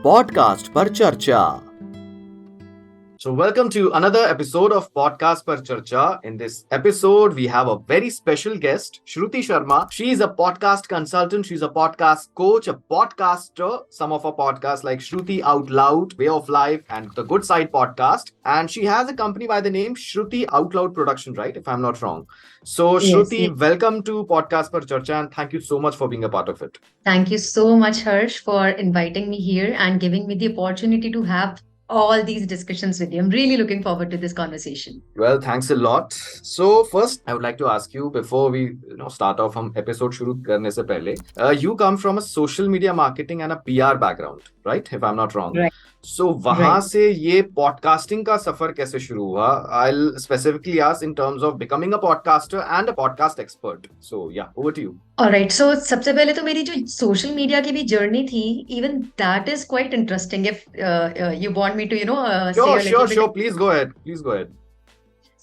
Podcast पर चर्चा. So welcome to another episode of Podcast Par Charcha. In this episode, we have a very special guest, Shruti Sharma. She is a podcast consultant. She's a podcast coach, a podcaster. Some of her podcasts like Shruti Out Loud, Way of Life, and the Good Side podcast. And she has a company by the name Shruti Out Loud Production, right? If I'm not wrong. So Shruti, Yes. welcome to Podcast Par Charcha, and thank you so much for being a part of it. Thank you so much, Harsh, for inviting me here and giving me the opportunity to have all these discussions with you. I'm really looking forward to this conversation. Well, thanks a lot. So first, I would like to ask you before we start off हम episode शुरू करने से पहले, you come from a social media marketing and a PR background, right? If I'm not wrong. Right. So वहाँ Right. से ये podcasting का सफर कैसे शुरू हुआ? I'll specifically ask in terms of becoming a podcaster and a podcast expert. So yeah, over to you. Alright, so सबसे पहले तो मेरी जो सोशल मीडिया की भी जर्नी थी, even that is quite interesting. If you want me to, say a little bit. Sure. Please go ahead.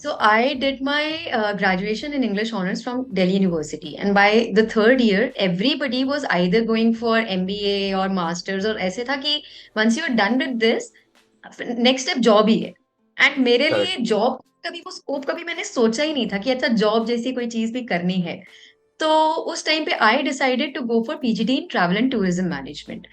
So I did my graduation in English honors from Delhi University, and by the third year, everybody was either going for MBA or masters, और ऐसे था कि once you're done with this, next step job ही है. And मेरे Correct. लिए job कभी वो scope कभी मैंने सोचा ही नहीं था कि अच्छा job जैसी कोई चीज भी करनी है. तो उस टाइम पे I decided to go for PGD in Travel and Tourism Management.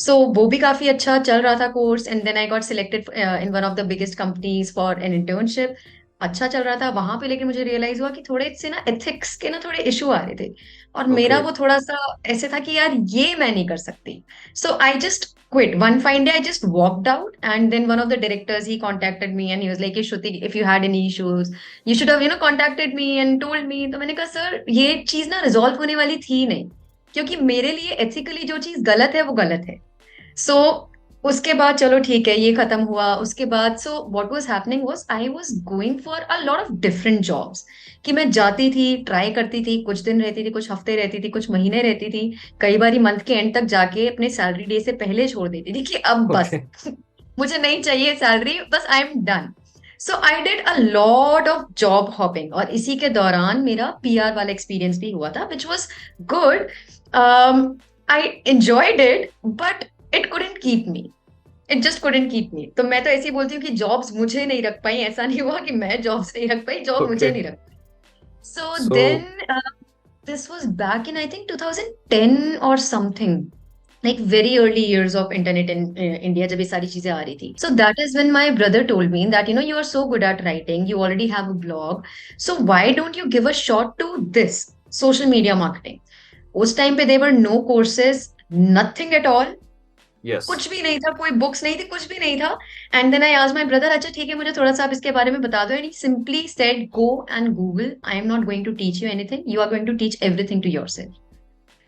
So वो भी काफी अच्छा चल रहा था course, and then I got selected in one of the biggest companies for an internship. अच्छा चल रहा था वहां पे, लेकिन मुझे रियलाइज हुआ कि थोड़े से ना एथिक्स के ना थोड़े इशू आ रहे थे, और मेरा Okay. वो थोड़ा सा ऐसे था कि यार ये मैं नहीं कर सकती. So I just quit. One fine day, I just walked out, and then one of the directors, he contacted me and he was like, Shruti, if you had any issues, you should have, contacted me and told me. तो मैंने कहा sir ये चीज ना resolve होने वाली थी नहीं, क्योंकि मेरे लिए एथिकली जो चीज गलत है वो गलत है. सो उसके बाद चलो ठीक है, ये खत्म हुआ. उसके बाद so what was happening was I was going for a lot of different jobs, कि मैं जाती थी, ट्राई करती थी, कुछ दिन रहती थी, कुछ हफ्ते रहती थी, कुछ महीने रहती थी, कई बार मंथ के एंड तक जाके अपने सैलरी डे से पहले छोड़ देती थी कि अब बस Okay. मुझे नहीं चाहिए सैलरी, बस I am done. So I did a lot of job hopping, और इसी के दौरान मेरा पीआर वाला एक्सपीरियंस भी हुआ था, which was good. I enjoyed it, but it couldn't keep me. It just couldn't keep me. तो मैं तो ऐसे ही बोलती हूँ कि जॉब्स मुझे नहीं रख पाई. ऐसा नहीं हुआ कि मैं जॉब्स नहीं रख पाई, जॉब मुझे Okay. नहीं रख पाई. So So then this was back in I think 2010 और something, like very early years of internet in India, जब ये सारी चीजें आ रही थी. So that is when my brother told me that you are so good at writing, you already have a blog, so why don't you give a shot to this social media marketing. उस time पे there were no courses, nothing at all. yes. कुछ भी नहीं था, कोई books नहीं थी, कुछ भी नहीं था. And then I asked my brother, अच्छा ठीक है, मुझे थोड़ा सा आप इसके बारे में बता दो. And he simply said, go and Google. I am not going to teach you anything, you are going to teach everything to yourself.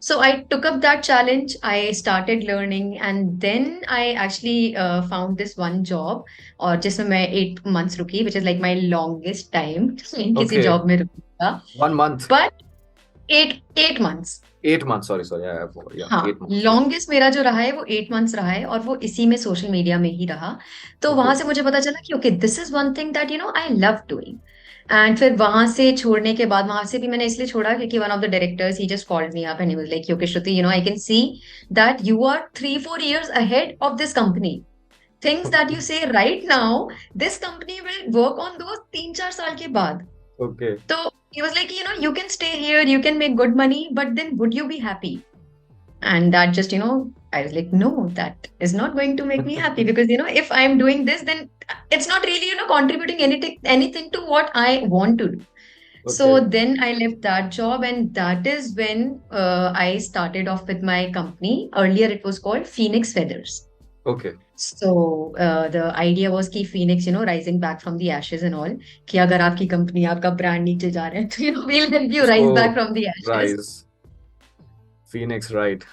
So I took up that challenge. I started learning, and then I actually found this one job, और जिसमें मैं 8 months रुकी, which is like my longest time in किसी Okay. Job में रुका. 1 month. But 8 months. 8 months. Sorry. Yeah, हाँ, 8 months. Longest मेरा जो रहा है वो 8 months रहा है, और वो इसी में सोशल मीडिया में ही रहा. तो वहां से मुझे पता चला कि okay, this is one thing that I love doing. And फिर वहां से छोड़ने के बाद, वहां से भी मैंने इसलिए छोड़ा क्योंकि one of the directors, he just called me up and he was like, okay Shruti, I can see that you are 3-4 years ahead of this company. Things that you say right now, this company will work on those 3-4 साल के बाद. Okay. So he was like, you can stay here, you can make good money, but then would you be happy? And that just, I was like, no, that is not going to make me happy, because, if I'm doing this, then it's not really, contributing anything to what I want to do. So Okay. then I left that job, and that is when I started off with my company. Earlier it was called Phoenix Feathers. Okay. So the idea was कि Phoenix, rising back from the ashes and all, कि अगर आपकी company, आपका brand नीचे जा रहे हैं, तो we'll help you rise So, back from the ashes. Rise. Phoenix, right.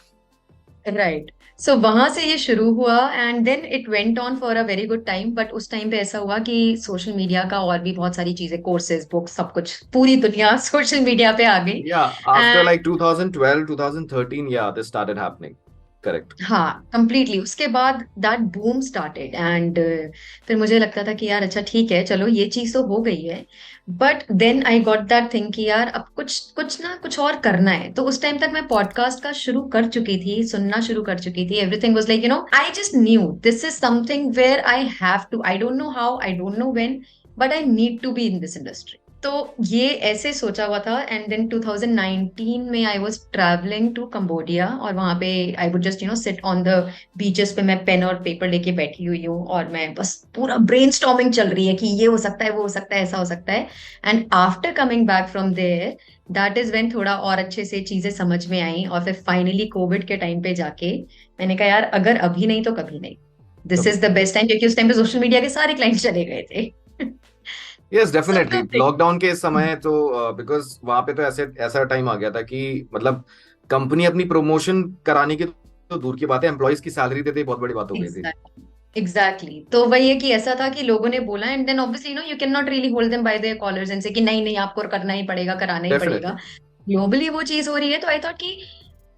Right. So वहां से ये शुरू हुआ, and then it went on for a very good time. But उस टाइम पे ऐसा हुआ कि सोशल मीडिया का और भी बहुत सारी चीजें, कोर्सेज, बुक्स, सब कुछ, पूरी दुनिया सोशल मीडिया पे आ गई. Yeah, after And like 2012, 2013, yeah, this started happening. Correct. हाँ कंप्लीटली। उसके बाद दैट बूम स्टार्टेड एंड फिर मुझे लगता था कि यार अच्छा ठीक है चलो ये चीज तो हो गई है, but then I got that thing कि यार अब कुछ कुछ ना कुछ और करना है। तो उस टाइम तक मैं पॉडकास्ट का शुरू कर चुकी थी, सुनना शुरू कर चुकी थी। Everything was like I just knew this is something where I have to, I don't know how, I don't know when, but I need to be in this industry. तो ये ऐसे सोचा हुआ था। एंड देन 2019 में I was travelling to Cambodia, और वहां पे I would just sit on the beaches पे, मैं पेन और पेपर लेके बैठी हुई हूँ और मैं बस पूरा ब्रेनस्टॉर्मिंग चल रही है कि ये हो सकता है, वो हो सकता है, ऐसा हो सकता है। And after coming back from there, that is when थोड़ा और अच्छे से चीजें समझ में आई। और फिर फाइनली कोविड के टाइम पे जाके मैंने कहा यार अगर अभी नहीं तो कभी नहीं, this is the best time, क्योंकि उस टाइम पे सोशल मीडिया के सारे क्लाइंट्स चले गए थे। Yes So, definitely, perfect. Lockdown के इस समय तो बिकॉज वहां पे तो ऐसा टाइम आ गया था कि मतलब कंपनी अपनी प्रमोशन कराने की तो दूर की बात है, एम्प्लॉइज की सैलरी देते ही बहुत बड़ी बात हो गई थी। एग्जैक्टली तो वही है कि ऐसा था कि लोगों ने बोला, and then obviously you can not really hold them by their collars and say कि नहीं नहीं आपको करना ही पड़ेगा, कराना ही पड़ेगा। डेफिनेटली। ग्लोबली वो चीज हो रही है, तो आई थॉट कि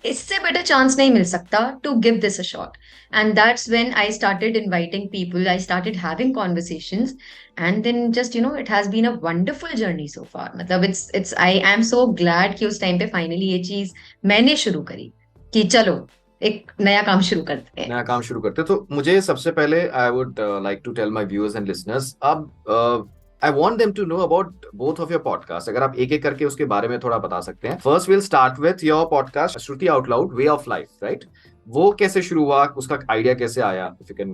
इससे बेटर चांस नहीं मिल सकता to give this a shot. And that's when I started inviting people, I started having conversations, and then just it has been a wonderful journey so far. मतलब it's I am so glad कि उस time पे finally ये चीज मैंने शुरू करी कि चलो एक नया काम शुरू करते हैं। नया काम शुरू करते तो मुझे सबसे पहले I would like to tell my viewers and listeners, अब I want them to know about both of your podcast. अगर आप एक एक करके उसके बारे में थोड़ा बता सकते हैं। First will start with your podcast Shruti out loud way of life, right? वो कैसे शुरू हुआ, उसका आइडिया कैसे आया? If you can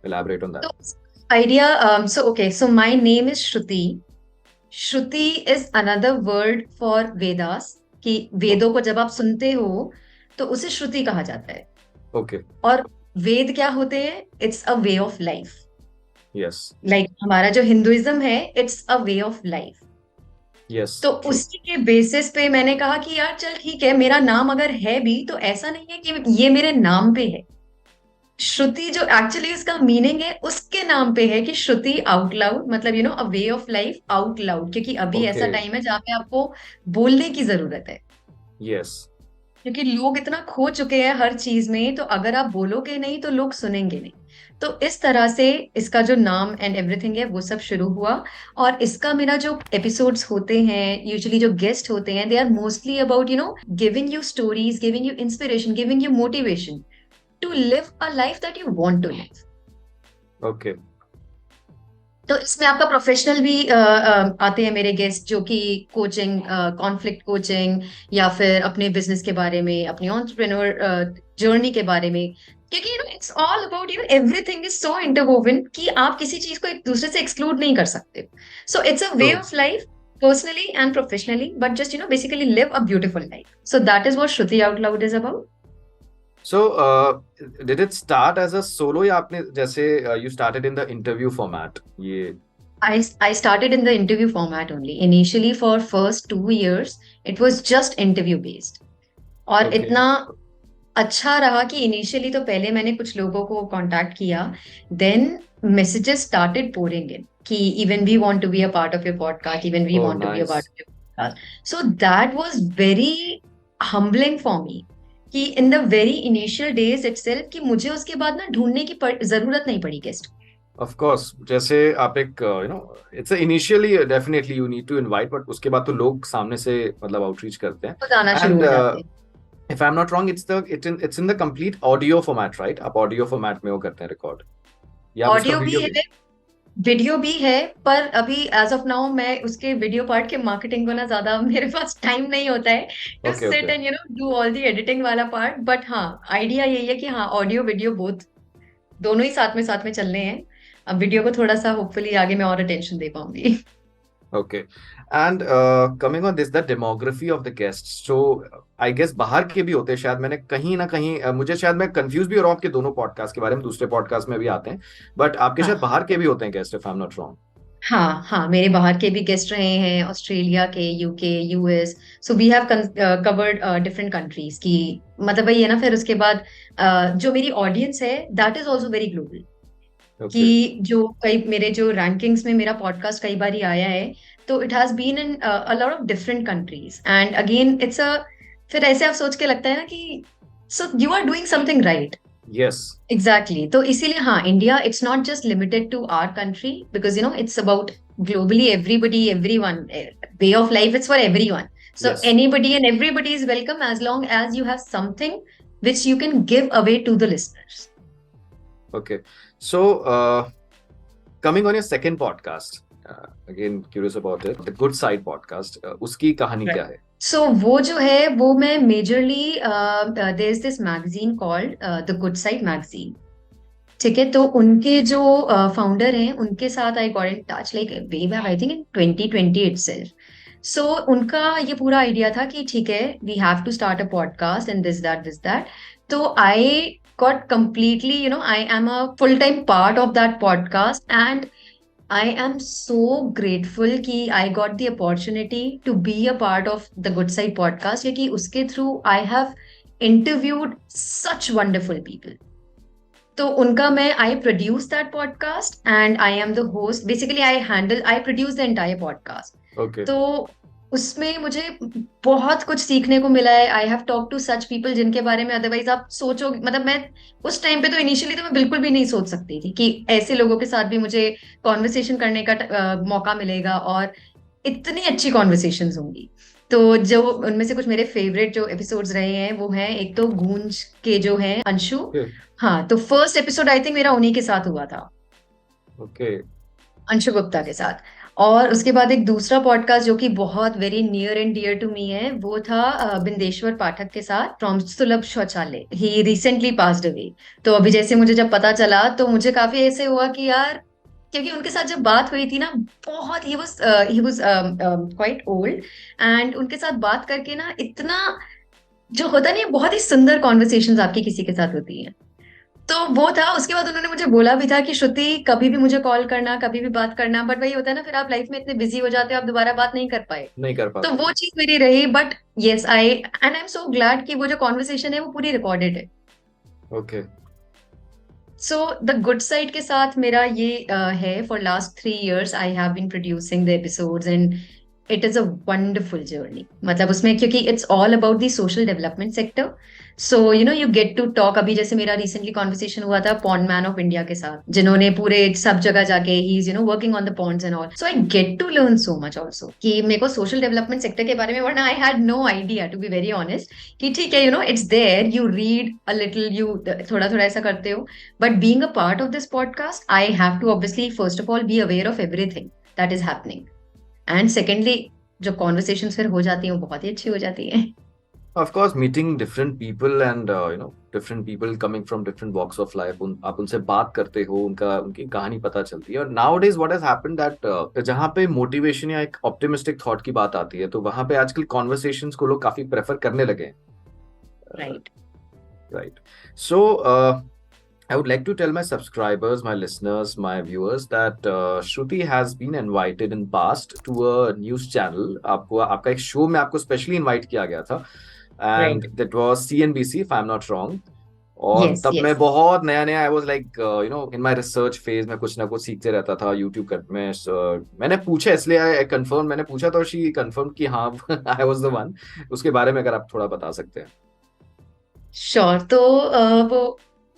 elaborate on that. तो idea, so okay, so my name is Shruti. Shruti is another word for Vedas, कि वेदों को जब आप सुनते हो तो उसे श्रुति कहा जाता है। ओके। और वेद क्या होते हैं? It's a way of life. Yes. Like हमारा जो हिंदुइज्म है, it's a way of life. Yes तो ट्रू। उसी के बेसिस पे मैंने कहा कि यार चल ठीक है, मेरा नाम अगर है भी तो ऐसा नहीं है कि ये मेरे नाम पे है। श्रुति जो एक्चुअली इसका मीनिंग है उसके नाम पे है, कि श्रुति आउट लाउड, मतलब a way of life out loud, क्योंकि अभी ओके। ऐसा टाइम है जहाँ पे आपको बोलने की जरूरत है। यस। क्योंकि लोग इतना खो चुके हैं हर चीज में, तो अगर आप बोलोगे नहीं तो लोग सुनेंगे नहीं। तो इस तरह से इसका जो नाम एंड एवरीथिंग है वो सब शुरू हुआ। और इसका मेरा जो एपिसोड्स होते हैं, यूजुअली जो गेस्ट होते हैं, they are mostly about giving you stories, giving you inspiration, giving you motivation to live a life that you want to live. Okay. तो इसमें आपका प्रोफेशनल भी आते हैं मेरे गेस्ट, जो कि कोचिंग, कॉन्फ्लिक्ट कोचिंग, या फिर अपने बिजनेस के बारे में, अपनी एंटरप्रेन्योर जर्नी के बारे में। क्योंकि it's all about everything is so interwoven कि आप किसी चीज को एक दूसरे से एक्सक्लूड नहीं कर सकते। So it's a way true. Of life, personally and professionally, but just basically live a beautiful life. So that is what Shruti Out Loud is about. So, did it start as a solo या आपने जैसे you started in the interview format? ये I started in the interview format only. Initially, for first 2 years, it was just interview based. और okay. इतना अच्छा रहा कि initially तो पहले मैंने कुछ लोगों को कांटेक्ट किया, then messages started pouring in कि even we want to be a part of your podcast, even we Oh, want to be a nice. part of your podcast. So that was very humbling for me कि in the very initial days itself कि मुझे उसके बाद ना ढूंढने की जरूरत नहीं पड़ी गेस्ट। Of course, जैसे आप एक it's a initially definitely you need to invite, but उसके बाद तो लोग सामने से मतलब outreach करते हैं। तो जाना शुरू And हो जाते हैं। if I'm not wrong, it's in the complete audio format, right? आप audio format में वो करते हैं record या आप उसका ऑडियो भी video है, वीडियो भी है, पर अभी एज ऑफ नाउ मैं उसके वीडियो पार्ट के मार्केटिंग को ना ज्यादा मेरे पास टाइम नहीं होता है to Okay, sit okay. And do all the editing वाला पार्ट। बट हाँ, आइडिया यही है कि हाँ ऑडियो वीडियो बोथ, दोनों ही साथ में चलने हैं। अब वीडियो को थोड़ा सा होपफुली आगे मैं और अटेंशन दे पाऊंगी। Okay. And coming on this, the demography of the guests. So I guess बाहर के भी होते हैं शायद, मैंने कहीं ना कहीं मुझे शायद मैं कंफ्यूज भी हो रहा हूँ आपके दोनों पॉडकास्ट के बारे में, दूसरे पॉडकास्ट में भी आते हैं, बट आपके शायद हाँ बाहर के भी होते हैं guest, if I am not wrong. हाँ हाँ, मेरे बाहर के भी गेस्ट रहे हैं, ऑस्ट्रेलिया के, UK, US. So we have covered different countries की, मतलब वही है ना। फिर उसके बाद जो मेरी ऑडियंस है that is also very global, कि जो कई मेरे जो रैंकिंग्स में मेरा पॉडकास्ट कई बार ही आया है, तो it has been in a lot of different countries. And again it's a, फिर ऐसे आप सोच के लगता है ना कि So you are doing something right. Yes. Exactly. तो इसीलिए हाँ, India, it's not just limited to our country because it's about globally everybody, everyone. Way of life, it's for everyone. So Yes. anybody and everybody is welcome as long as you have something which you can give away to the listeners. Okay. So, coming on your second podcast, again curious about it, the Good Side podcast. उसकी कहानी क्या है? So वो जो है वो मैं majorly there's this magazine called The Good Side Magazine. ठीक है, तो उनके जो फाउंडर हैं उनके साथ I got in touch like way back I think in 2020 itself. So उनका ये पूरा आइडिया था कि ठीक है, we have to start a podcast and this that. तो I got completely, I am a full-time part of that podcast, and I am so grateful कि I got the opportunity to be a part of the Good Side podcast, क्योंकि उसके through I have interviewed such wonderful people. तो उनका मैं I produce that podcast and I am the host. Basically I produce the entire podcast. Okay. तो उसमें मुझे बहुत कुछ सीखने को मिला है. I have talk to such people जिनके बारे में अदरवाइज आप सोचो, मतलब मैं उस टाइम पे तो इनिशियली तो मैं बिल्कुल भी नहीं सोच सकती थी कि ऐसे लोगों के साथ भी मुझे कॉन्वर्सेशन करने का मौका मिलेगा और इतनी अच्छी कॉन्वर्सेशंस होंगी. तो जो उनमें से कुछ मेरे फेवरेट जो एपिसोड्स रहे हैं वो हैं, एक तो गूंज के जो हैं अंशु. Okay. हाँ, तो फर्स्ट एपिसोड आई थिंक मेरा उन्हीं के साथ हुआ था, Okay. अंशु गुप्ता के साथ. और उसके बाद एक दूसरा पॉडकास्ट जो कि बहुत very near and dear to me है, वो था बिंदेश्वर पाठक के साथ फ्रॉम सुलभ शौचालय. ही रिसेंटली पास्ड अवे. तो अभी जैसे मुझे जब पता चला तो मुझे काफी ऐसे हुआ कि यार, क्योंकि उनके साथ जब बात हुई थी ना, बहुत he was quite old, and उनके साथ बात करके ना इतना जो होता नहीं, बहुत ही सुंदर कॉन्वर्सेशंस आपकी किसी के साथ होती हैं. तो वो था. उसके बाद उन्होंने मुझे बोला भी था कि श्रुति कभी भी मुझे कॉल करना, कभी भी बात करना, बट वही होता है ना, फिर आप लाइफ में इतने बिजी हो जाते हो, आप दोबारा बात नहीं कर पाए. नहीं कर पाते. तो वो चीज मेरी रही. But yes, I am so glad कि वो जो कॉन्वर्सेशन है वो पूरी रिकॉर्डेड है. Okay. So the good side के साथ मेरा ये है, for last 3 years I have been producing the episodes and it is a wonderful journey. मतलब उसमें क्योंकि it's all about the social development sector, so you get to talk. अभी जैसे मेरा रिसेंटली कॉन्वर्सेशन हुआ था पॉन्ड मैन ऑफ इंडिया के साथ, जिन्होंने पूरे सब जगह जाके ही is working on the ponds and all. So I get to learn so much also कि मेरे को सोशल डेवलपमेंट सेक्टर के बारे में, वरना I had no idea to be very honest कि ठीक है, it's there, you read a little, you थोड़ा थोड़ा ऐसा करते हो. But being a part of this podcast, I have to obviously first of all be aware of everything that is happening, and secondly जो conversations फिर हो जाती हैं वो बहुत ही अच्छी हो जाती है. Of course, meeting different people and different people coming from different walks of life. आप उनसे बात करते हो, उनकी कहानी पता चलती है. और nowadays what has happened that जहाँ पे मोटिवेशन या एक ऑप्टिमिस्टिक थॉट की बात आती है, तो वहाँ पे आजकल कॉन्वर्सेशंस को लोग काफी प्रेफर करने लगे हैं. Right. So I would like to tell my subscribers, my listeners, my viewers that Shruti has been invited in past to a news channel. आपका एक शो में आपको स्पेशली इनवाइट किया गया था, and that was CNBC if I'm not wrong. और तब मैं बहुत नया I was like in my research phase में कुछ ना कुछ सीखते रहता था YouTube में. मैंने पूछा, इसलिए I confirmed, मैंने पूछा तो she confirmed कि हाँ I was the one. उसके बारे में अगर आप थोड़ा बता सकते हैं. Sure. तो वो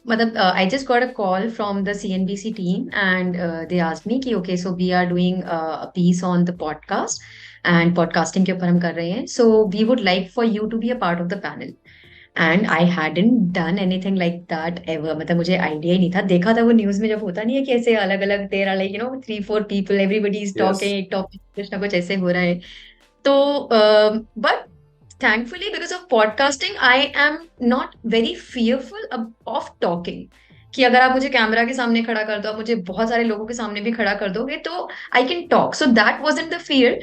मतलब I just got a call from the CNBC team and they asked me कि okay, so we are doing a piece on the podcast and podcasting के ऊपर हम कर रहे हैं, so we would like for you to be a part of the panel. And I hadn't done anything like that ever. मतलब मुझे idea ही नहीं था. देखा था वो न्यूज में, जब होता नहीं है कि ऐसे अलग अलग तेरा like 3-4 people, everybody is talking, एक टॉपिक कुछ ना कुछ ऐसे हो रहा है. तो but thankfully, because of podcasting, I am not very fearful of talking. कि अगर आप मुझे कैमरा के सामने खड़ा कर दो, आप मुझे बहुत सारे लोगों के सामने भी खड़ा कर दोगे, तो I can talk. So that wasn't the fear.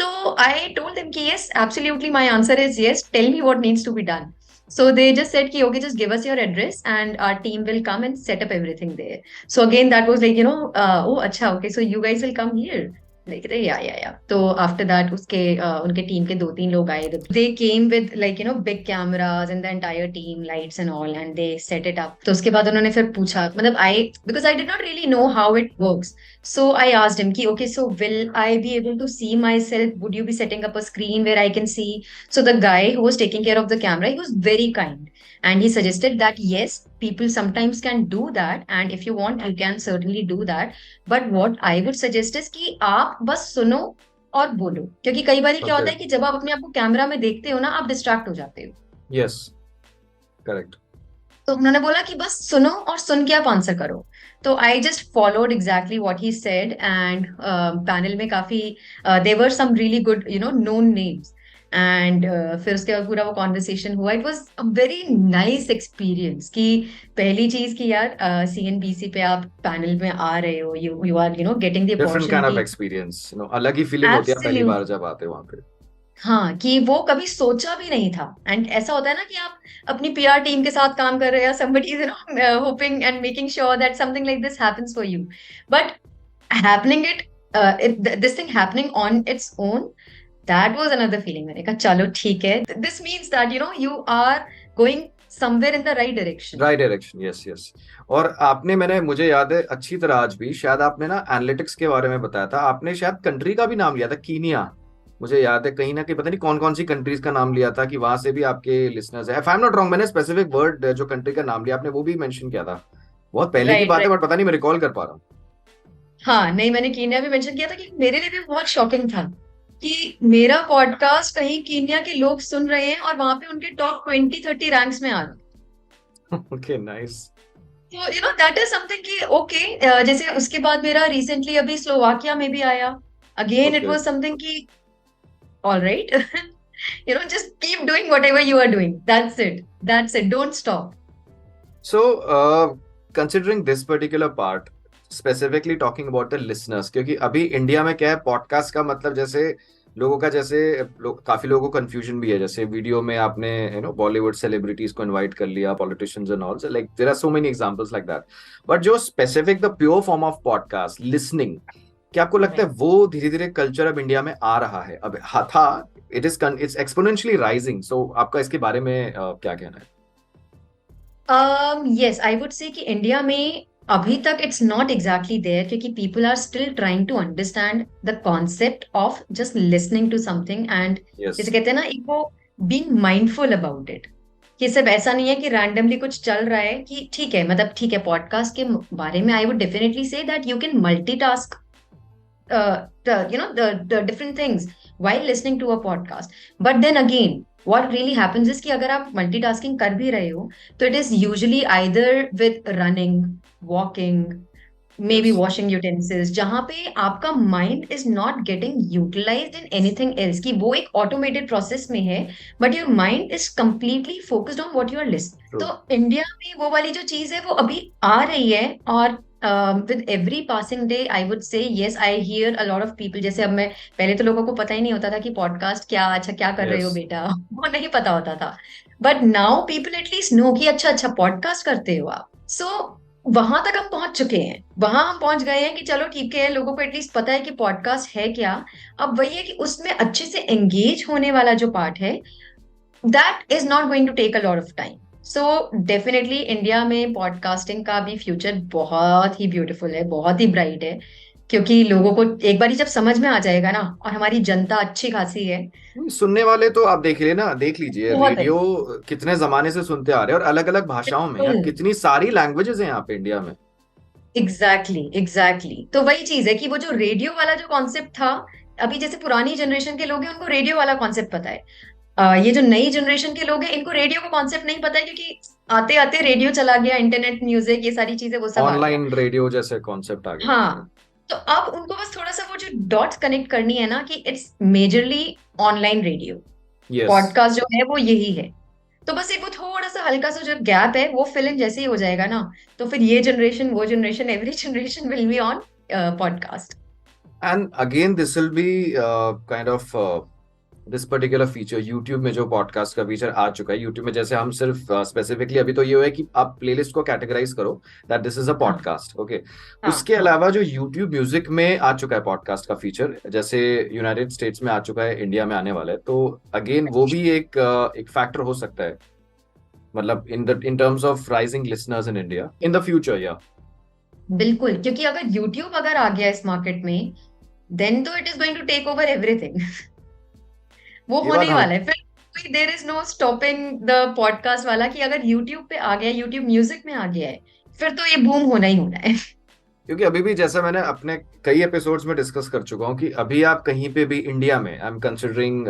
So I told them कि yes, absolutely, my answer is yes. Tell me what needs to be done. So they just said कि okay, just give us your address and our team will come and set up everything there. So again, that was like oh अच्छा, okay, so you guys will come here. Like yeah. तो after that उसके उनके team के 2-3 लोग आए. They came with like big cameras and the entire team, lights and all, and they set it up. तो उसके बाद उन्होंने फिर पूछा, मतलब because I did not really know how it works, so I asked him कि okay, so will I be able to see myself? Would you be setting up a screen where I can see? So the guy who was taking care of the camera, he was very kind and he suggested that yes, people sometimes can do that, and if you want you can certainly do that, but what I would suggest is कि आप बस सुनो और बोलो, क्योंकि कई बार क्या Okay. होता है कि जब आप अपने आप को कैमरा में देखते हो ना, आप डिस्ट्रैक्ट हो जाते हो। Yes, correct. तो उन्होंने बोला कि बस सुनो और सुन के आप आंसर करो। तो I just followed exactly what he said, and panel में काफी there were some really good known names, and फिर उसके बाद पूरा वो कॉन्वर्सेशन हुआ। It was a very nice experience कि पहली चीज कि यार सीएनबीसी पे आप पैनल में आ रहे हो, you are getting the Different kind of opportunity. experience, अलग ही फीलिंग होती है पहली बार जब आते हो वहां पे। हाँ, कि वो कभी सोचा भी नहीं था। एंड ऐसा होता है ना कि आप अपनी पीआर टीम के साथ काम कर रहे हो, somebody is hoping and making sure that something like this happens for you, but happening this thing happening on its own, that was another feeling। मैंने कहा चलो ठीक है, this means that you are going somewhere in the right direction। Right direction, yes yes. और आपने, मुझे याद है अच्छी तरह आज भी, शायद आपने ना एनालिटिक्स के बारे में बताया था, आपने शायद कंट्री का भी नाम लिया था, कीनिया। मुझे याद है कहीं ना कहीं, पता नहीं कौन कौन सी कंट्रीज का नाम लिया था कि वहां से भी आपके लिसनर्स है। If I am not wrong, मैंने स्पेसिफिक वर्ड जो कंट्री का नाम लिया आपने वो भी मेंशन किया था। बहुत पहले की बात है, बट पता नहीं मैं रिकॉल कर पा रहा हूँ। हाँ नहीं, मैंने कीनिया भी मेंशन किया था कि मेरे लिए भी बहुत शॉकिंग था कि मेरा पॉडकास्ट कहीं कीनिया के लोग सुन रहे हैं और वहां पे उनके टॉप 20-30 रैंक्स में आ रहा है। Okay, nice. तो दैट इज समथिंग कि ओके, जैसे उसके बाद मेरा रिसेंटली अभी स्लोवाकिया में भी आया। अगेन इट वाज समथिंग कि all right, just keep doing whatever you are doing, that's it, don't stop. So considering this particular part, specifically talking about the listeners, क्योंकि अभी इंडिया में क्या है, पॉडकास्ट का मतलब जैसे लोगों का, काफी लोगों को कंफ्यूजन भी है। जैसे वीडियो में आपने बॉलीवुड सेलिब्रिटीज को इनवाइट कर लिया, politicians and all, like there are so many examples like that, but जो specific the pure form of podcast listening, क्या आपको लगता है वो धीरे धीरे कल्चर अब इंडिया में आ रहा है? अब था, इट्स एक्सपोनेंशियली राइजिंग, सो आपका इसके बारे में क्या कहना है? यस, आई वुड से कि इंडिया में अभी तक इट्स नॉट एग्जैक्टली देयर, क्योंकि people are still trying to understand the concept of just listening to something, and जैसे कहते हैं ना, एक वो बीइंग माइंडफुल अबाउट इट, कि सिर्फ ऐसा नहीं है कि रैंडमली कुछ चल रहा है कि ठीक है, मतलब ठीक है। पॉडकास्ट के बारे में I would definitely say that you can multitask the different things while listening to a podcast, but then again what really happens is कि अगर आप मल्टीटास्किंग कर भी रहे हो तो it is usually either with running, walking, maybe washing utensils, जहां पे आपका mind is not getting utilized in anything else, कि वो एक ऑटोमेटेड प्रोसेस में है, but your mind is completely focused on what you are listening. तो India में वो वाली जो चीज है वो अभी आ रही है, और with every passing day I would say yes, I hear a lot of people, जैसे अब मैं, पहले तो लोगों को पता ही नहीं होता था कि पॉडकास्ट क्या, अच्छा क्या कर रहे हो बेटा, वो नहीं पता होता था, but now people at least know कि अच्छा पॉडकास्ट करते हो आप। सो वहां तक हम पहुंच चुके हैं, वहां हम पहुंच गए हैं कि चलो ठीक है, लोगों को एटलीस्ट पता है कि पॉडकास्ट है क्या। अब वही है कि उसमें अच्छे से एंगेज होने वाला जो पार्ट है, that is not going to take a lot of time. So definitely India में पॉडकास्टिंग का भी फ्यूचर बहुत ही ब्यूटीफुल है, बहुत ही ब्राइट है, क्योंकि लोगों को एक बार जब समझ में आ जाएगा ना, और हमारी जनता अच्छी खासी है, सुनने वाले तो आप देख लीजिए रेडियो कितने जमाने से सुनते आ रहे हैं, और अलग अलग भाषाओं में, यार कितनी सारी लैंग्वेजेस हैं यहाँ पे इंडिया में। एग्जैक्टली। तो वही चीज है कि वो जो रेडियो वाला जो कॉन्सेप्ट था, अभी जैसे पुरानी जनरेशन के लोग हैं उनको रेडियो वाला कॉन्सेप्ट पता है, ये जो नई जनरेशन के लोग हैं इनको रेडियो का कॉन्सेप्ट नहीं पता है, क्योंकि आते आते रेडियो चला गया, इंटरनेट, म्यूजिक, ये सारी चीजें वो सब ऑनलाइन रेडियो जैसे कॉन्सेप्ट आ गया। हाँ, तो अब उनको बस थोड़ा सा वो जो डॉट्स कनेक्ट करनी है ना, कि it's majorly online radio, podcast जो है वो यही है। तो बस एक वो थोड़ा सा हल्का सा जो गैप है वो फिल इन जैसे ही हो जाएगा ना, तो फिर ये जनरेशन, वो generation, every generation will be on podcast. And again this will be kind of this particular feature, YouTube में जो पॉडकास्ट का फीचर आ चुका है। यूट्यूब में जैसे हम सिर्फ स्पेसिफिकली अभी तो ये हुआ है कि आप प्लेलिस्ट को कैटेगराइज करो that this is a podcast, okay. उसके अलावा जो यूट्यूब म्यूजिक में आ चुका है पॉडकास्ट का फीचर, जैसे यूनाइटेड स्टेट्स में आ चुका है, इंडिया में आने वाला है, तो अगेन वो भी एक फैक्टर हो सकता है, मतलब इन terms of rising listeners in India in the future. या बिल्कुल, क्योंकि अगर यूट्यूब अगर आ गया इस मार्केट में, देन तो it is going to take over everything. वो होने वाला है, फिर अभी there is no stopping the podcast वाला कि अगर यूट्यूब पे आ गया, यूट्यूब म्यूजिक में आ गया है, फिर तो ये बूम होना ही होना है। क्योंकि अभी भी जैसा मैंने अपने कई एपिसोड्स में डिस्कस कर चुका हूँ कि अभी आप कहीं पे भी इंडिया में, I am considering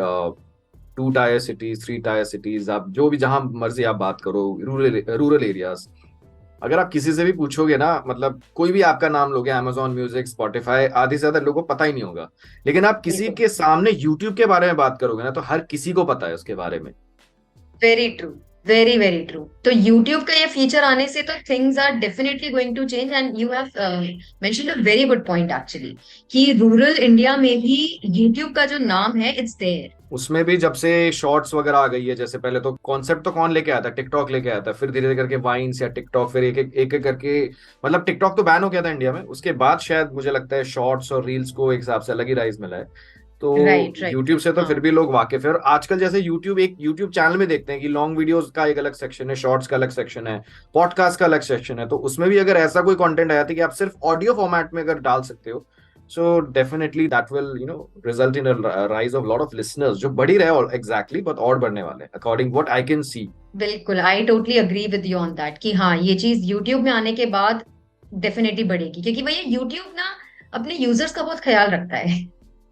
2 tyre cities, 3 tyre cities, आप जो भी जहां मर्जी आप बात करो, रूरल एरियाज, अगर आप किसी से भी पूछोगे ना, मतलब कोई भी आपका नाम लोगे, Amazon म्यूजिक, स्पॉटिफाई, आधी से ज्यादा लोगों को पता ही नहीं होगा। लेकिन आप किसी बिल्कुल, के सामने यूट्यूब के बारे में बात करोगे ना, तो हर किसी को पता है उसके बारे में। Very true, very very true. तो YouTube का ये फीचर आने से तो things are definitely going to change, and you have mentioned a very good point actually, कि रूरल इंडिया में भी YouTube का जो नाम है, इट्स देयर। उसमें भी जब से शॉर्ट्स वगैरह आ गई है, जैसे पहले तो कॉन्सेप्ट तो कौन लेके आया था, टिकटॉक लेके आया था, फिर धीरे धीरे करके वाइन्स या टिकटॉक, फिर एक एक करके, मतलब टिकटॉक तो बैन हो गया था इंडिया में, उसके बाद शायद मुझे लगता है शॉर्ट्स और रील्स को एक हिसाब से अलग ही राइज मिला है। तो राइट, राइट। यूट्यूब से तो हाँ, फिर भी लोग वाकिफ है। और आजकल जैसे यूट्यूब, एक यूट्यूब चैनल में देखते हैं कि लॉन्ग वीडियोस का एक अलग सेक्शन है, शॉर्ट्स का अलग सेक्शन है, पॉडकास्ट का अलग सेक्शन है, तो उसमें भी अगर ऐसा कोई कंटेंट आया था कि आप सिर्फ ऑडियो फॉर्मेट में अगर डाल सकते हो, so definitely that will result in a rise of lot of listeners, जो बढ़ ही रहे हैं exactly, but और बढ़ने वाले हैं according what I can see। बिल्कुल, I totally agree with you on that, कि हाँ, ये चीज YouTube में आने के बाद डेफिनेटली बढ़ेगी, क्योंकि भैया YouTube ना अपने यूजर्स का बहुत ख्याल रखता है,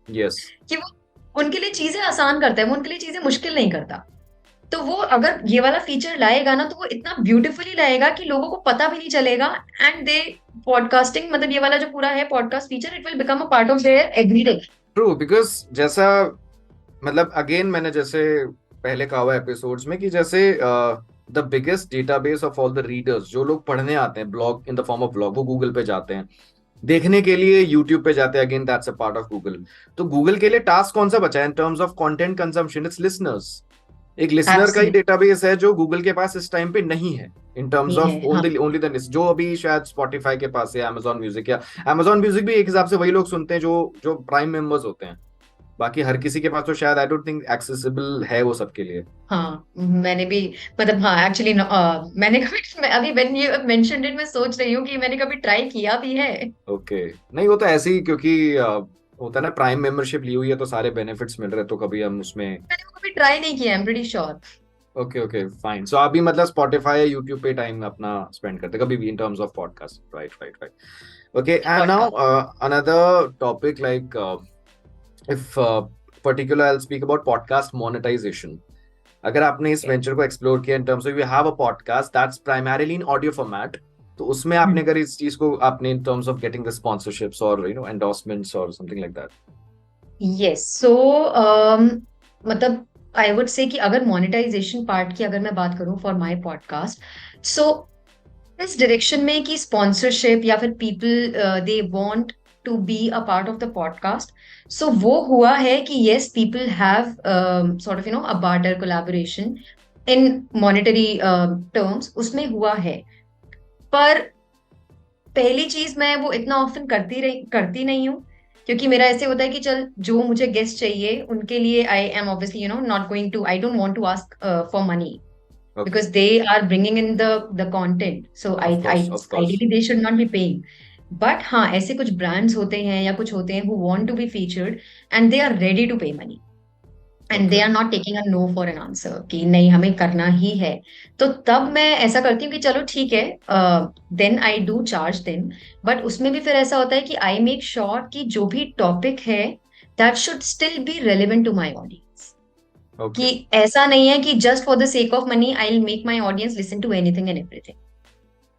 yes। कि वो उनके लिए चीजें आसान करता है, वो उनके लिए चीजें मुश्किल नहीं करता। तो वो अगर ये वाला फीचर लाएगा ना, तो वो इतना ब्यूटीफुली लाएगा कि लोगों को पता भी नहीं चलेगा, एंड दे पॉडकास्टिंग, मतलब ये वाला जो पूरा है podcast feature, it will become a part of their everyday. True, because जैसा, मतलब अगेन मैंने जैसे पहले कहा हुआ एपिसोड्स में कि जैसे the biggest database of all the readers, जो लोग पढ़ने आते हैं blog in the form of blog, वो गूगल पे जाते हैं, देखने के लिए यूट्यूब पे जाते हैं, again that's a part of Google. तो गूगल के लिए टास्क कौन सा बचा है इन terms of content consumption? It's listeners. एक लिसनर का ही एब्सोल्युटली डेटाबेस है जो गूगल के पास इस टाइम पे नहीं है, इन टर्म्स है। ऑफ हाँ, ओनली द लिस्ट, जो अभी शायद स्पॉटिफाई के पास है, Amazon म्यूजिक, या Amazon म्यूजिक भी एक हिसाब से वही लोग सुनते हैं जो जो प्राइम मेंबर्स होते हैं। बाकी हर किसी के पास तो शायद आई डोंट थिंक एक्सेसिबल है वो सबके लिए। हाँ, मैंने भी, मतलब हाँ, एक्चुअली मैंने कभी अभी व्हेन यू मेंशन्ड इट, मैं सोच रही हूँ कि मैंने कभी ट्राई किया भी है। ओके, नहीं वो तो ऐसे ही, क्योंकि होता है ना, प्राइम मेंबरशिप ली हुई है तो सारे बेनिफिट्स मिल रहे हैं, तो कभी हम उसमें। मैंने वो कभी ट्राई नहीं किया, I am pretty sure. Okay okay fine, so आप भी मतलब स्पॉटिफाई या यूट्यूब पे टाइम अपना स्पेंड करते हैं कभी भी इन terms of podcast, right right right. Okay, and now podcast. Another topic, like if particular I'll speak about podcast monetization। अगर आपने इस वेंचर को एक्सप्लोर किया इन terms of you have a podcast that's primarily in audio format, तो उसमें आपने अगर इस चीज को आपने इन terms of getting the sponsorships और एंडोर्समेंट्स और समथिंग लाइक दैट। यस, सो मतलब आई वुड से कि अगर मोनेटाइजेशन पार्ट की अगर मैं बात करूं फॉर माय पॉडकास्ट, सो इस डायरेक्शन में कि स्पॉन्सरशिप या फिर people they want to be a part of the podcast, so वो हुआ है कि yes, people have sort of a barter collaboration in monetary terms, उसमें हुआ है। पर पहली चीज, मैं वो इतना ऑफन करती नहीं हूँ, क्योंकि मेरा ऐसे होता है कि चल, जो मुझे गेस्ट चाहिए उनके लिए I am obviously not going to, I don't want to ask for money, okay, because they are bringing in the content, so I of I course of course. ideally they should not be paying। but हाँ, ऐसे कुछ brands होते हैं या कुछ होते हैं who want to be featured and they are ready to pay money, and they okay, are not taking a no for an answer कि नहीं, हमें करना ही है। तो तब मैं ऐसा करती हूँ कि चलो ठीक है, then I do charge them, but उसमें भी फिर ऐसा होता है कि I make sure कि जो भी टॉपिक है that should still be relevant to my audience, okay, कि ऐसा नहीं है कि just for the sake of money I will make my audience listen to anything and everything,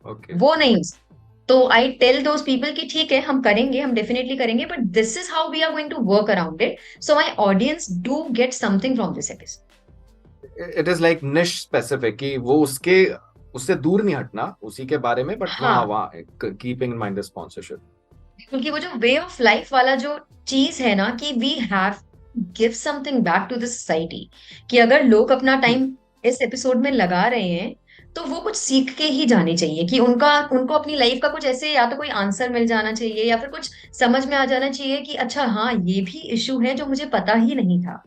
okay. वो नहीं हो सकता। तो आई टेल दोज पीपल कि ठीक है, हम करेंगे, हम डेफिनेटली करेंगे, but this is how we are going to work around it, so my audience do get something from this episode. It is like niche specific, कि वो उसके उससे दूर नहीं हटना उसी के बारे में, बट हाँ, हाँ, वहाँ keeping in mind the sponsorship. क्योंकि वो जो वे ऑफ लाइफ वाला जो चीज है ना, कि we have give something back to the society, कि अगर लोग अपना टाइम इस एपिसोड में लगा रहे हैं, तो वो कुछ सीख के ही जाने चाहिए, कि उनको अपनी लाइफ का कुछ ऐसे, या तो कोई आंसर मिल जाना चाहिए, या फिर कुछ समझ में आ जाना चाहिए कि अच्छा हाँ, ये भी इशू है जो मुझे पता ही नहीं था।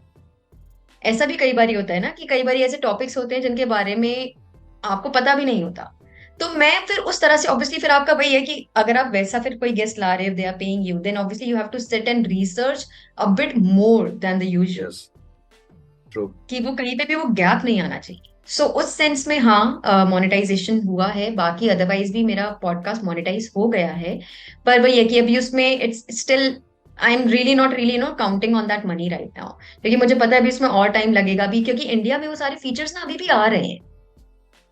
ऐसा भी कई बार होता है ना, कि कई बार ऐसे टॉपिक्स होते हैं जिनके बारे में आपको पता भी नहीं होता। तो मैं फिर उस तरह से, ऑब्वियसली फिर आपका वही है कि अगर आप वैसा फिर कोई गेस्ट ला रहे हो, they are paying you, then obviously you have to sit and research a bit more than the usual. Yes, true. कि वो कहीं पे भी वो गैप नहीं आना चाहिए। सो उस सेंस में हाँ, मोनेटाइजेशन हुआ है, बाकी अदरवाइज भी मेरा पॉडकास्ट मोनेटाइज हो गया है। पर वही है कि अभी उसमें it's still, I am really not really counting on that money right now, क्योंकि मुझे पता है अभी उसमें और टाइम लगेगा भी, क्योंकि इंडिया में वो सारे फीचर्स ना अभी भी आ रहे हैं।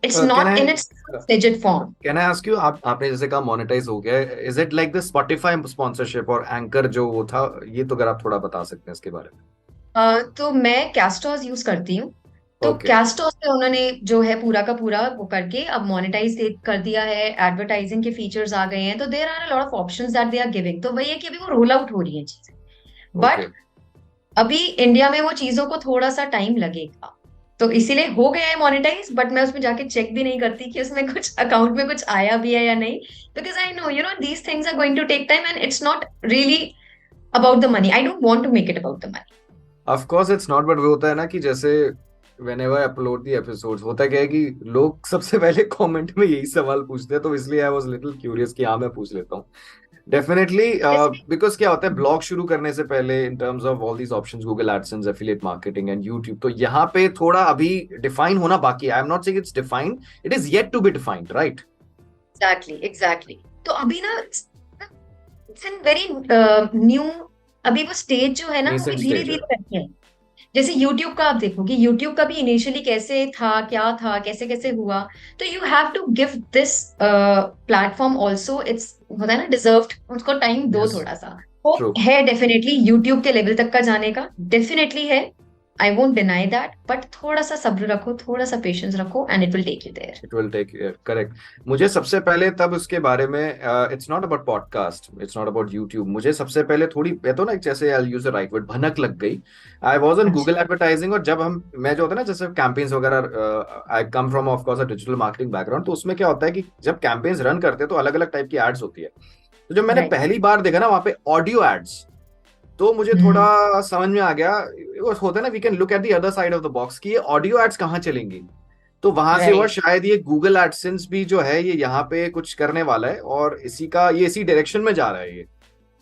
It's can not I in its fledged form. Can I ask you, आप आपने जैसे कहा मोनेटाइज हो गया, is it like the Spotify sponsorship और एंकर जो वो था, ये तो अगर आप थोड़ा बता सकते हैं इसके बारे में। तो मैं कैस्टॉस यूज करती हूँ। तो ओके। कैस्टॉस पे उन्होंने जो है पूरा का पूरा वो करके अब मोनेटाइज कर दिया है, एडवर्टाइजिंग के फीचर्स आ गए हैं, तो there are a lot of options that they are giving. तो वही है कि अभी वो रोल आउट हो रही है चीजें, ओके। बट अभी इंडिया में वो चीजों को थोड़ा सा टाइम लगेगा। तो इसीलिए हो गया है मोनेटाइज, बट मैं उसमें जाके चेक भी नहीं करती कि उसमें कुछ अकाउंट में कुछ आया भी है या नहीं, because I know these things are going to take time and it's not really about the money. I don't want to make it about the money. Of course it's not, but वो होता है ना कि जैसे whenever I upload the episodes, होता क्या है कि लोग सबसे पहले कमेंट में यही सवाल पूछते हैं, तो इसलिए आई वाज लिटिल क्यूरियस कि हाँ मैं पूछ लेता हूँ। डेफिनेटली, बिकॉज क्या होता है ब्लॉग शुरू करने से पहले in terms of all these options, Google AdSense, affiliate marketing and YouTube, तो यहाँ पे थोड़ा अभी डिफाइन होना बाकी है। I am not saying it's defined, it is yet to be defined, right? Exactly exactly. तो अभी ना इट्स इन वेरी न्यू, अभी वो स्टेज जो है ना वो भी नेसेंट धीरे स्टेज है। धीरे करके है। जैसे यूट्यूब का आप देखो कि यूट्यूब का भी इनिशियली कैसे था, क्या था, कैसे कैसे हुआ। तो you have to give this platform also it's, होता है ना, डिजर्व्ड, उसको टाइम दो यस, थोड़ा सा। वो ट्रू। है डेफिनेटली यूट्यूब के लेवल तक का जाने का, डेफिनेटली है। I won't deny that, but थोड़ा सा सब्र रखो, थोड़ा सा पेशेंस रखो and it will take you there. It will take, correct. मुझे सबसे पहले तब उसके बारे में, it's not about podcast, it's not about YouTube, मुझे सबसे पहले थोड़ी ये तो ना जैसे I use the right word, भनक लग गई। आई वाज ऑन अच्छा। गूगल एडवर्टाइजिंग, और जब मैं जो होता है ना जैसे कैंपेन्स वगैरह, I come from of course a digital marketing background, तो उसमें क्या होता है कि जब कैंपेन्स रन करते हैं तो अलग अलग टाइप की एड्स होती है। तो जब मैंने राइट। पहली बार देखा ना वहाँ पे ऑडियो एड्स, तो मुझे हम्म। थोड़ा समझ में आ गया। वो होता है ना, we can look at the other side of the box कि ये ऑडियो एड्स कहाँ चलेंगी। तो वहां से हुआ राइट। शायद ये गूगल एडसेंस भी जो है ये यहाँ पे कुछ करने वाला है, और इसी डायरेक्शन में जा रहा है ये।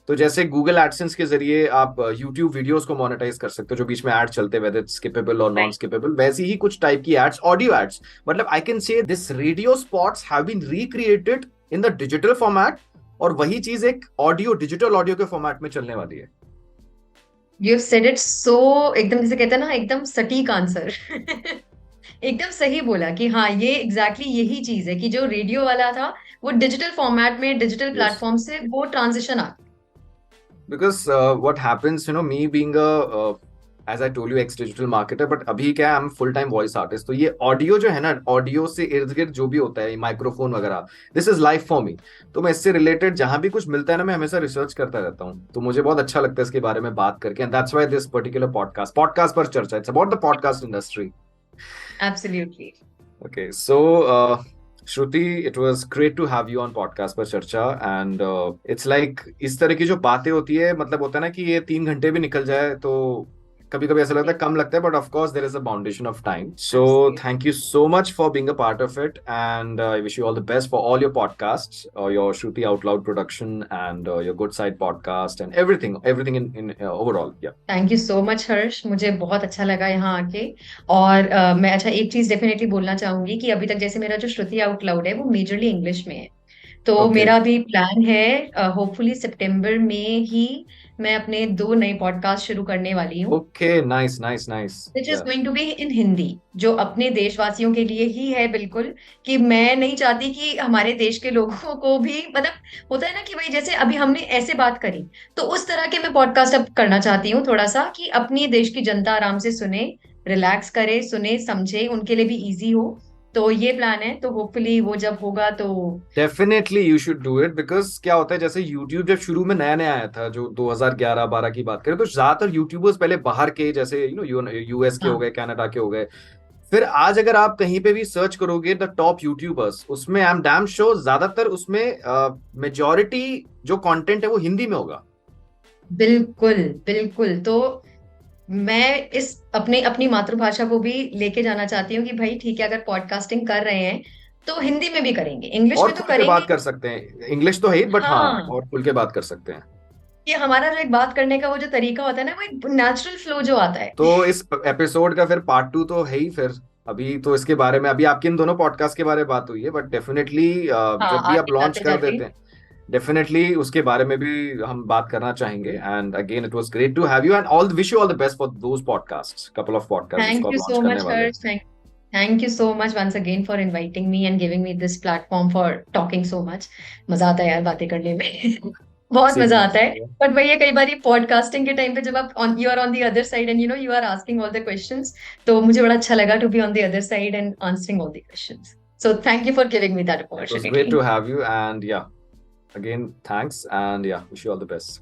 तो जैसे गूगल एडसेंस के जरिए आप यूट्यूब वीडियोस को मोनेटाइज कर सकते हो, जो बीच में एड चलते हैं, वेदर स्किपेबल और नॉन राइट। स्किपेबल, वैसी ही कुछ टाइप की एड्स, ऑडियो एड्स। मतलब I can say this radio spots have been recreated in the digital format, और वही चीज एक ऑडियो, डिजिटल ऑडियो के फॉर्मेट में चलने वाली है। यू सेड इट सो, एकदम जैसे कहते हैं ना, एकदम सटीक आंसर। एकदम सही बोला कि हाँ, ये एग्जैक्टली यही चीज है कि जो रेडियो वाला था वो डिजिटल फॉर्मेट में, डिजिटल यस, प्लेटफॉर्म से वो ट्रांजिशन आ। Because what happens, me being a, as I told you, ex digital marketer, but अभी क्या है, I am full time voice artist, तो ये ऑडियो जो है ना, ऑडियो से इर्द गिर्द जो भी होता है, माइक्रोफोन वगैरह, this is life for me. तो मैं इससे रिलेटेड जहां भी कुछ मिलता है ना, मैं हमेशा रिसर्च करता रहता हूँ, तो मुझे बहुत अच्छा लगता है इसके बारे में बात करके, and that's why this particular podcast पर चर्चा, it's about the podcast industry. Absolutely. Okay, so Shruti, it was great to have you on podcast पर चर्चा, and it's like इस तरह की जो बातें होती है, मतलब होता है ना कि ये 3 घंटे भी निकल जाए तो कभी कभी ऐसा लगता है कम लगता है, but of course there is a boundation of time. So thank you so much for being a part of it, and I wish you all the best for all your podcast, your Shruti out loud production, and your good side podcast, and everything everything in overall. Yeah thank you so much Harsh, मुझे बहुत अच्छा लगा यहाँ आके। और मैं अच्छा एक चीज डेफिनेटली बोलना चाहूंगी कि अभी तक जैसे मेरा जो श्रुति आउट लाउड है वो मेजरली इंग्लिश में है। तो ओके। मेरा भी प्लान है, होपफुली सितंबर में ही मैं अपने 2 नए पॉडकास्ट शुरू करने वाली हूँ, okay, nice nice nice. Which is going to be in Hindi, जो अपने देशवासियों के लिए ही है बिल्कुल। कि मैं नहीं चाहती कि हमारे देश के लोगों को भी, मतलब होता है ना कि भाई जैसे अभी हमने ऐसे बात करी, तो उस तरह के मैं पॉडकास्ट अब करना चाहती हूँ थोड़ा सा, कि अपनी देश की जनता आराम से सुने, रिलैक्स करे, सुने समझे, उनके लिए भी इजी हो। तो ये प्लान है, तो होपफुली वो जब होगा तो। Definitely you should do it, because क्या होता है जैसे यूट्यूब जब शुरू में नया नया आया था, जो 2011-12 की बात करें, तो ज्यादातर यूट्यूबर्स पहले बाहर के, जैसे यूएस के हो हाँ गए, कनाडा के हो गए। फिर आज अगर आप कहीं पे भी सर्च करोगे द टॉप यूट्यूबर्स, उसमें आई एम डैम श्योर ज्यादातर उसमें मेजोरिटी जो कंटेंट है वो हिंदी में होगा। बिल्कुल बिल्कुल। तो मैं इस अपने अपनी मातृभाषा को भी लेके जाना चाहती हूँ कि भाई ठीक है, अगर पॉडकास्टिंग कर रहे हैं तो हिंदी में भी करेंगे, इंग्लिश और में तो खुल के करेंगे। बात कर सकते हैं, इंग्लिश तो है ही, बट हाँ, हाँ और खुल के बात कर सकते हैं। कि हमारा जो एक बात करने का वो जो तरीका होता है ना, वो एक नेचुरल फ्लो जो आता है। तो इस एपिसोड का फिर पार्ट 2 तो है ही फिर। अभी तो इसके बारे में, अभी आपकी इन दोनों पॉडकास्ट के बारे में बात हुई है, बट डेफिनेटली हाँ, जब भी आप आगे लॉन्च जाते कर जाते। देते हैं, डेफिनेटली उसके बारे में भी हम बात करना चाहेंगे। And again it was great to have you, and all wish you all the best for those podcasts, couple of podcast thank जिसको आप यू लॉन्च सो करने मच वाले हैं। Harsh, thank you so much once again for inviting me and giving me this platform for talking so much. मजा आता है यार बातें करने में। बहुत सेम मजा हियर, आता है। Same here. बट वही है, कई बार पॉडकास्टिंग के टाइम पे जब आप on you are on the other side and you are asking all the questions, तो मुझे बड़ा अच्छा लगा to be on the other side and answering all the questions. So thank you for giving me that It was great opportunity. to have you, and yeah, again, thanks, and yeah, wish you all the best.